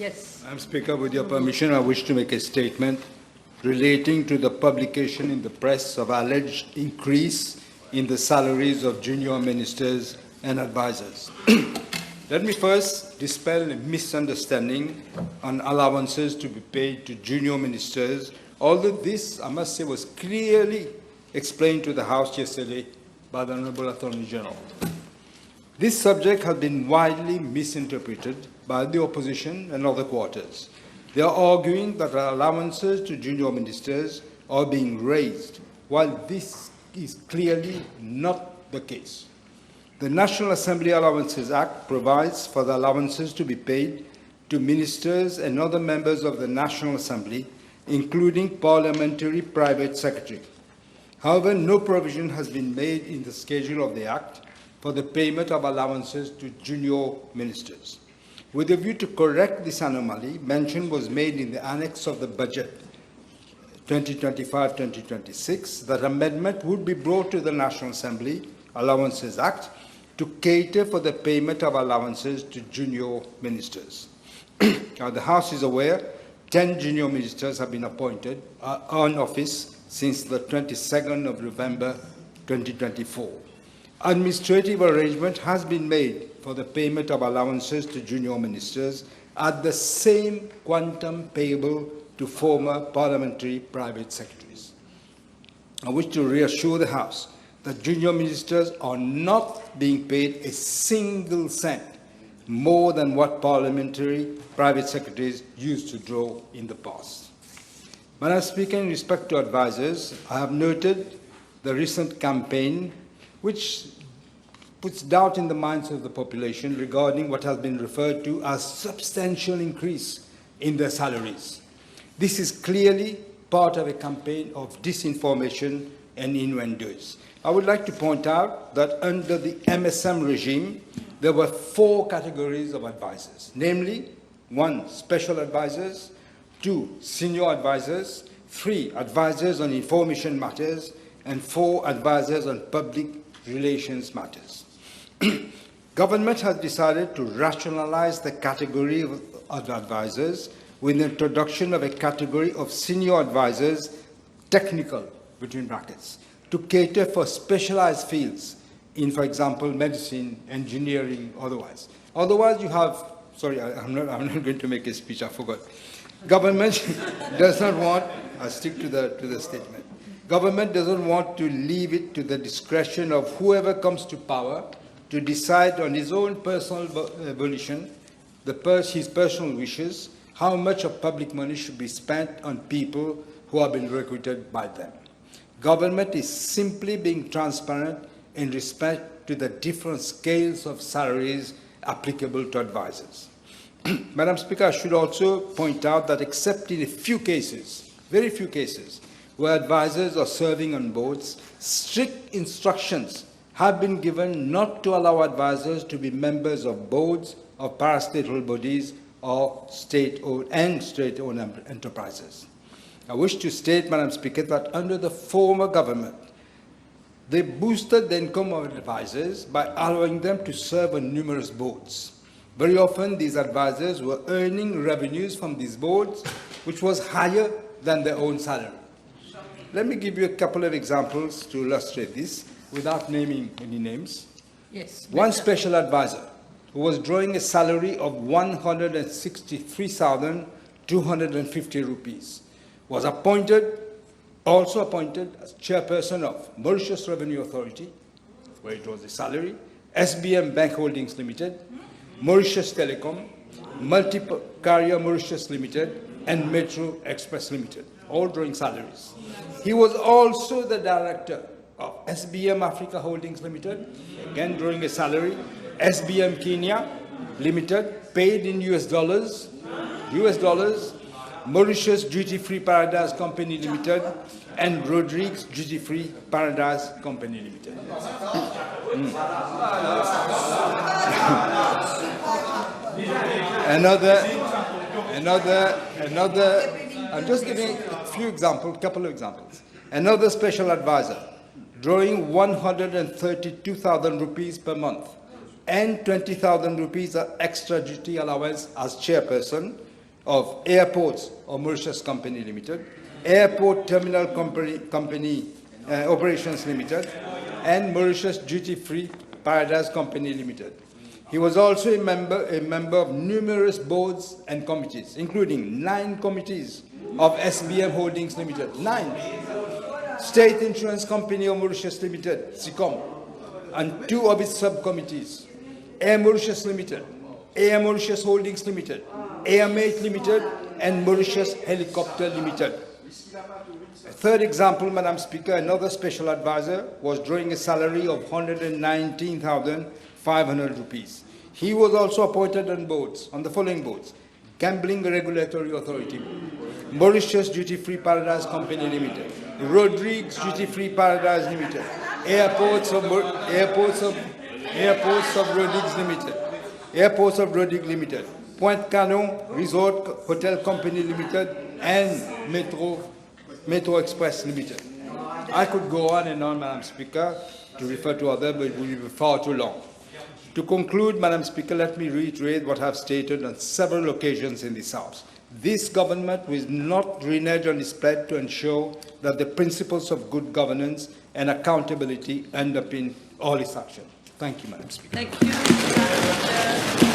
Yes. Madam Speaker, with your permission, I wish to make a statement relating to the publication in the press of alleged increase in the salaries of junior ministers and advisors. Let me first dispel a misunderstanding on allowances to be paid to junior ministers, although this, I must say, was clearly explained to the House yesterday by the Honourable Attorney General. This subject has been widely misinterpreted by the opposition and other quarters. They are arguing that allowances to junior ministers are being raised, while this is clearly not the case. The National Assembly Allowances Act provides for the allowances to be paid to ministers and other members of the National Assembly, including parliamentary private secretary. However, no provision has been made in the schedule of the Act for the payment of allowances to junior ministers. With a view to correct this anomaly, mention was made in the annex of the budget 2025-2026 that amendment would be brought to the National Assembly Allowances Act to cater for the payment of allowances to junior ministers. Now, the House is aware 10 junior ministers have been appointed on office since the 22nd of November 2024. Administrative arrangement has been made for the payment of allowances to junior ministers at the same quantum payable to former parliamentary private secretaries. I wish to reassure the House that junior ministers are not being paid a single cent more than what parliamentary private secretaries used to draw in the past. Madam Speaker, in respect to advisors, I have noted the recent campaign which puts doubt in the minds of the population regarding what has been referred to as substantial increase in their salaries. This is clearly part of a campaign of disinformation and innuendos. I would like to point out that under the MSM regime, there were 4 categories of advisors, namely 1, special advisors, 2, senior advisors, 3, advisors on information matters, and 4, advisors on public relations matters. Government has decided to rationalize the category of advisors with the introduction of a category of senior advisors, technical, between brackets, to cater for specialized fields in, for example, medicine, engineering, otherwise. Otherwise, you have, sorry, I'm not going to make a speech, I forgot. Government does not want, I'll stick to the statement. Government doesn't want to leave it to the discretion of whoever comes to power to decide on his own personal volition, his personal wishes, how much of public money should be spent on people who have been recruited by them. Government is simply being transparent in respect to the different scales of salaries applicable to advisors. Madam Speaker, I should also point out that except in a few cases, very few cases, where advisors are serving on boards, strict instructions have been given not to allow advisors to be members of boards of parastatal bodies or state-owned enterprises. I wish to state, Madam Speaker, that under the former government, they boosted the income of advisors by allowing them to serve on numerous boards. Very often, these advisors were earning revenues from these boards, which was higher than their own salary. Let me give you a couple of examples to illustrate this, without naming any names. Yes. One special advisor who was drawing a salary of 163,250 rupees was also appointed as chairperson of Mauritius Revenue Authority, where it was a salary, SBM Bank Holdings Limited, Mauritius Telecom, Multi-Carrier Mauritius Limited, and Metro Express Limited, all drawing salaries. He was also the director of SBM Africa Holdings Limited, again drawing a salary, SBM Kenya Limited, paid in US dollars, Mauritius Duty Free Paradise Company Limited, and Rodriguez Duty Free Paradise Company Limited. I'm just giving a few examples, couple of examples. Another special advisor, drawing 132,000 rupees per month, and 20,000 rupees extra duty allowance as chairperson of Airports of Mauritius Company Limited, Airport Terminal Company Operations Limited, and Mauritius Duty Free Paradise Company Limited. He was also a member of numerous boards and committees, including 9 committees of SBM Holdings Limited, 9, State Insurance Company of Mauritius Limited, SICOM, and 2 of its subcommittees, Air Mauritius Limited, Air Mauritius Holdings Limited, Airmate Limited, and Mauritius Helicopter Limited. A third example, Madam Speaker, another special advisor was drawing a salary of 119,500 rupees. He was also appointed on boards, on the following boards: Gambling Regulatory Authority, Mauritius Duty Free Paradise Company Limited, Rodrigues Duty Free Paradise Limited, Airports of Rodrigues Limited, Airports of Rodrigues Limited, Pointe Canon Resort Hotel Company Limited, and Metro Express Limited. I could go on and on, Madam Speaker, to refer to others, but it would be far too long. To conclude, Madam Speaker, let me reiterate what I have stated on several occasions in this House. This government will not renege on its pledge to ensure that the principles of good governance and accountability underpin all its action. Thank you, Madam Speaker. Thank you.